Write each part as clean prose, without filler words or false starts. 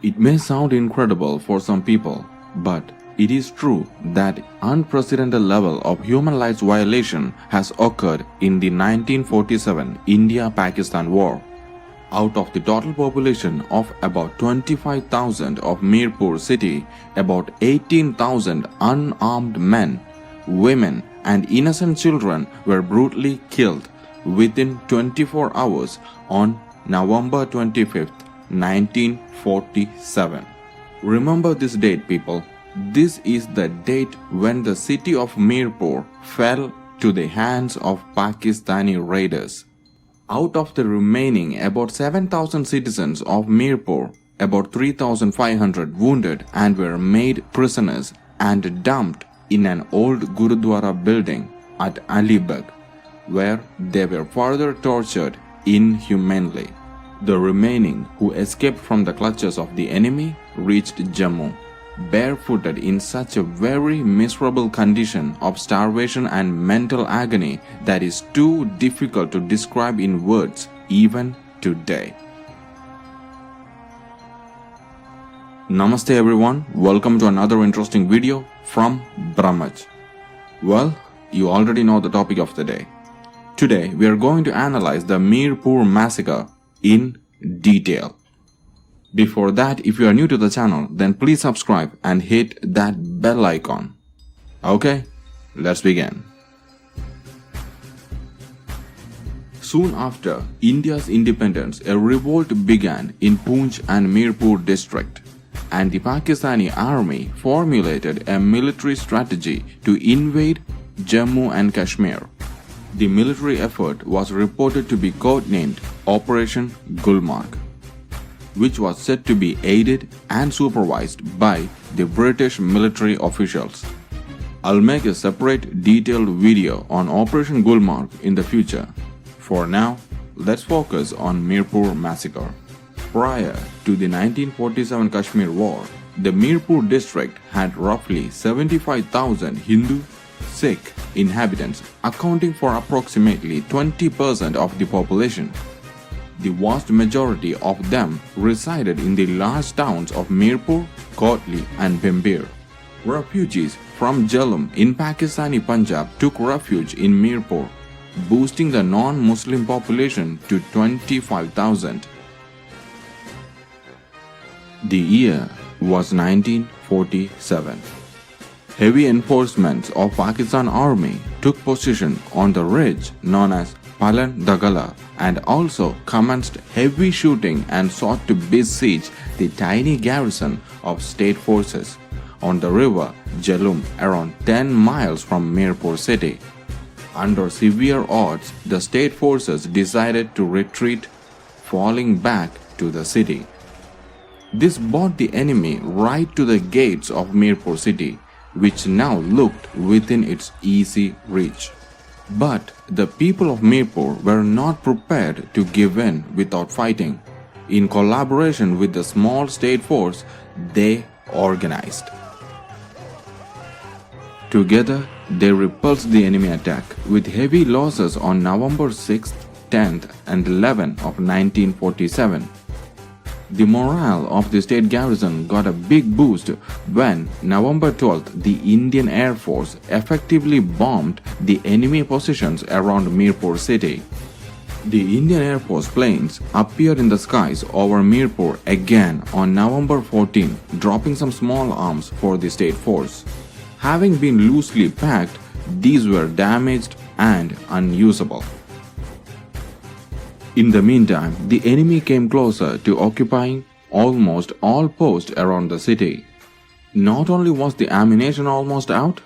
It may sound incredible for some people, but it is true that unprecedented level of human rights violation has occurred in the 1947 India-Pakistan War. Out of the total population of about 25,000 of Mirpur city, about 18,000 unarmed men, women and innocent children were brutally killed within 24 hours on November 25th, 1947. Remember this date, people. This is the date when the city of Mirpur fell to the hands of Pakistani raiders. Out of the remaining about 7,000 citizens of Mirpur, about 3,500 wounded and were made prisoners and dumped in an old Gurudwara building at Alibag, where they were further tortured inhumanely. The remaining who escaped from the clutches of the enemy reached Jammu, barefooted in such a very miserable condition of starvation and mental agony that is too difficult to describe in words even today. Namaste everyone, welcome to another interesting video from Brahmaj. Well, you already know the topic of the day. Today we are going to analyze the Mirpur Massacre in detail. Before that, if you are new to the channel, then please subscribe and hit that bell icon. Okay, let's begin. Soon after India's independence, a revolt began in Poonch and Mirpur District, and the Pakistani Army formulated a military strategy to invade Jammu and Kashmir. The military effort was reported to be codenamed Operation Gulmarg, which was said to be aided and supervised by the British military officials. I'll make a separate detailed video on Operation Gulmarg in the future. For now, let's focus on Mirpur Massacre. Prior to the 1947 Kashmir War, the Mirpur district had roughly 75,000 Hindu, Sikh inhabitants, accounting for approximately 20% of the population. The vast majority of them resided in the large towns of Mirpur, Kotli and Bhimber. Refugees from Jhelum in Pakistani Punjab took refuge in Mirpur, boosting the non-Muslim population to 25,000. The year was 1947. Heavy enforcements of Pakistan Army took position on the ridge known as Palan Dagala and also commenced heavy shooting and sought to besiege the tiny garrison of state forces on the river Jhelum, around 10 miles from Mirpur city. Under severe odds, the state forces decided to retreat, falling back to the city. This brought the enemy right to the gates of Mirpur city, which now looked within its easy reach. But the people of Mirpur were not prepared to give in without fighting. In collaboration with the small state force, they organized. Together, they repulsed the enemy attack with heavy losses on November 6th, 10th and 11th of 1947. The morale of the state garrison got a big boost when November 12th the Indian Air Force effectively bombed the enemy positions around Mirpur city. The Indian Air Force planes appeared in the skies over Mirpur again on November 14, dropping some small arms for the state force. Having been loosely packed, these were damaged and unusable. In the meantime, the enemy came closer to occupying almost all posts around the city. Not only was the ammunition almost out,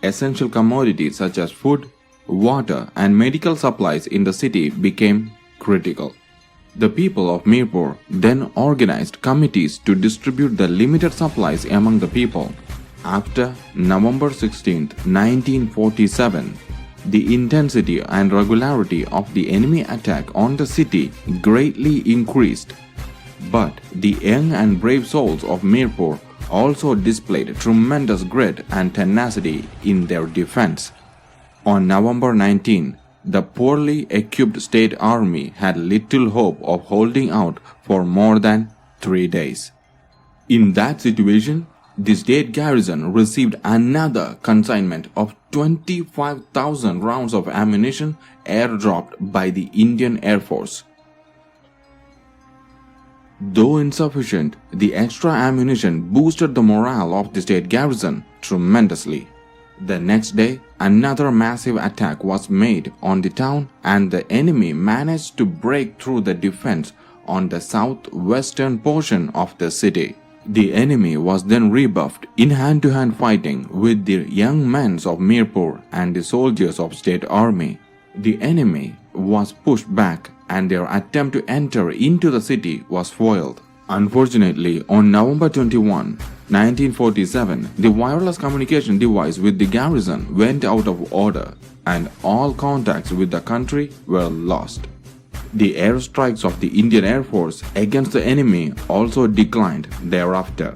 essential commodities such as food, water and medical supplies in the city became critical. The people of Mirpur then organized committees to distribute the limited supplies among the people. After November 16, 1947, the intensity and regularity of the enemy attack on the city greatly increased. But the young and brave souls of Mirpur also displayed tremendous grit and tenacity in their defense. On November 19, the poorly equipped state army had little hope of holding out for more than 3 days. In that situation, the state garrison received another consignment of 25,000 rounds of ammunition airdropped by the Indian Air Force. Though insufficient, the extra ammunition boosted the morale of the state garrison tremendously. The next day, another massive attack was made on the town and the enemy managed to break through the defense on the southwestern portion of the city. The enemy was then rebuffed in hand-to-hand fighting with the young men of Mirpur and the soldiers of state army. The enemy was pushed back and their attempt to enter into the city was foiled. Unfortunately, on November 21, 1947, the wireless communication device with the garrison went out of order and all contacts with the country were lost. The airstrikes of the Indian Air Force against the enemy also declined thereafter.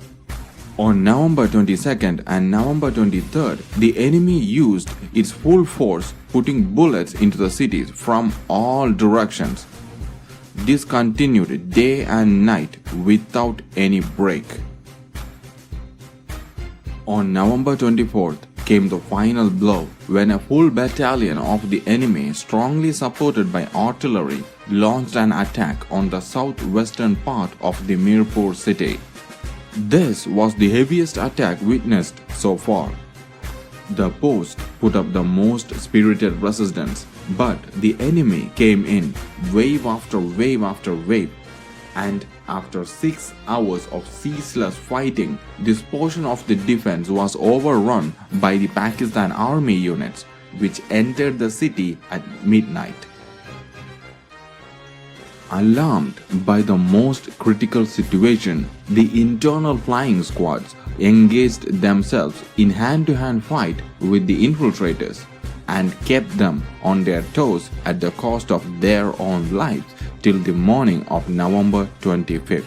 On November 22nd and November 23rd, the enemy used its full force, putting bullets into the cities from all directions. This continued day and night without any break. On November 24th came the final blow when a full battalion of the enemy, strongly supported by artillery, launched an attack on the southwestern part of the Mirpur city. This was the heaviest attack witnessed so far. The post put up the most spirited resistance, but the enemy came in wave after wave after wave, and after 6 hours of ceaseless fighting, this portion of the defense was overrun by the Pakistan Army units, which entered the city at midnight. Alarmed by the most critical situation, the internal flying squads engaged themselves in hand-to-hand fight with the infiltrators and kept them on their toes at the cost of their own lives till the morning of November 25th.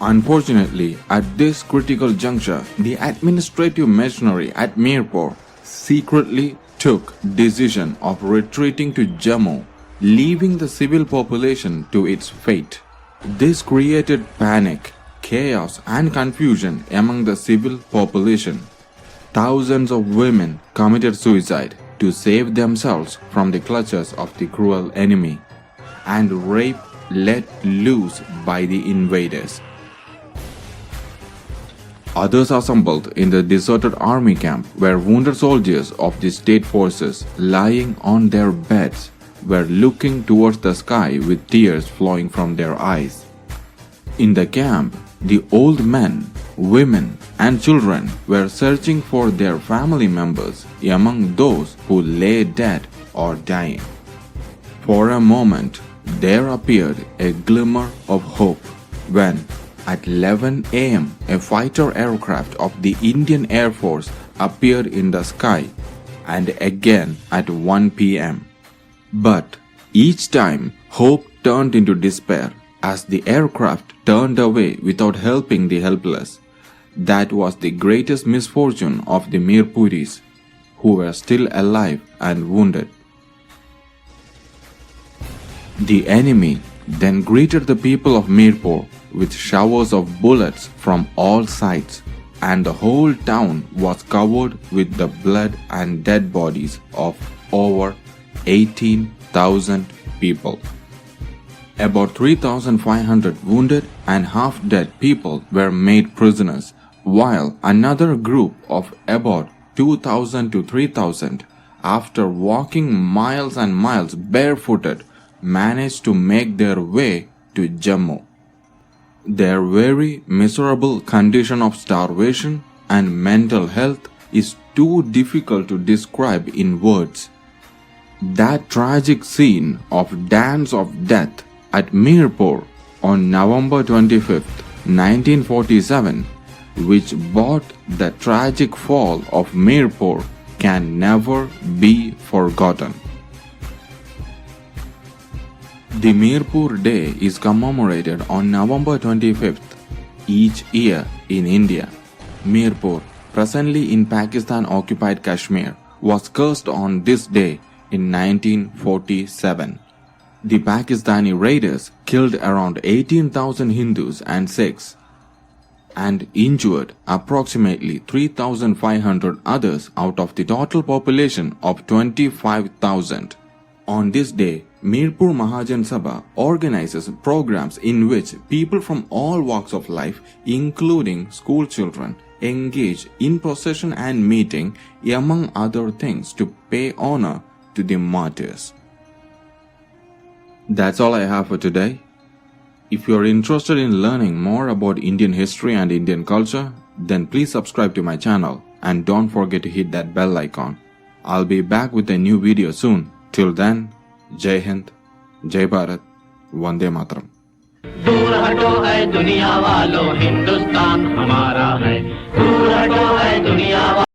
Unfortunately, at this critical juncture, the administrative machinery at Mirpur secretly took decision of retreating to Jammu, leaving the civil population to its fate. This created panic, chaos and confusion among the civil population. Thousands of women committed suicide to save themselves from the clutches of the cruel enemy, and rape let loose by the invaders. Others assembled in the deserted army camp where wounded soldiers of the state forces, lying on their beds, were looking towards the sky with tears flowing from their eyes. In the camp, the old men, women, and children were searching for their family members among those who lay dead or dying. For a moment, there appeared a glimmer of hope when, at 11 a.m., a fighter aircraft of the Indian Air Force appeared in the sky, and again at 1 p.m. But each time, hope turned into despair as the aircraft turned away without helping the helpless. That was the greatest misfortune of the Mirpuris, who were still alive and wounded. The enemy then greeted the people of Mirpur with showers of bullets from all sides, and the whole town was covered with the blood and dead bodies of over 18,000 people. About 3,500 wounded and half-dead people were made prisoners, while another group of about 2,000 to 3,000, after walking miles and miles barefooted, managed to make their way to Jammu. Their very miserable condition of starvation and mental health is too difficult to describe in words. That tragic scene of Dance of Death at Mirpur on November 25, 1947, which brought the tragic fall of Mirpur, can never be forgotten. The Mirpur Day is commemorated on November 25th each year in India. Mirpur, presently in Pakistan-occupied Kashmir, was cursed on this day in 1947. The Pakistani raiders killed around 18,000 Hindus and Sikhs, and injured approximately 3,500 others out of the total population of 25,000. On this day, Mirpur Mahajan Sabha organizes programs in which people from all walks of life, including school children, engage in procession and meeting, among other things, to pay honor to the martyrs. That's all I have for today. If you are interested in learning more about Indian history and Indian culture, then please subscribe to my channel and don't forget to hit that bell icon. I'll be back with a new video soon. Till then, Jai Hind, Jai Bharat, Vande Mataram. दूर हटो है दुनिया वालों, हिंदुस्तान हमारा है। दूर हटो है दुनिया वालों।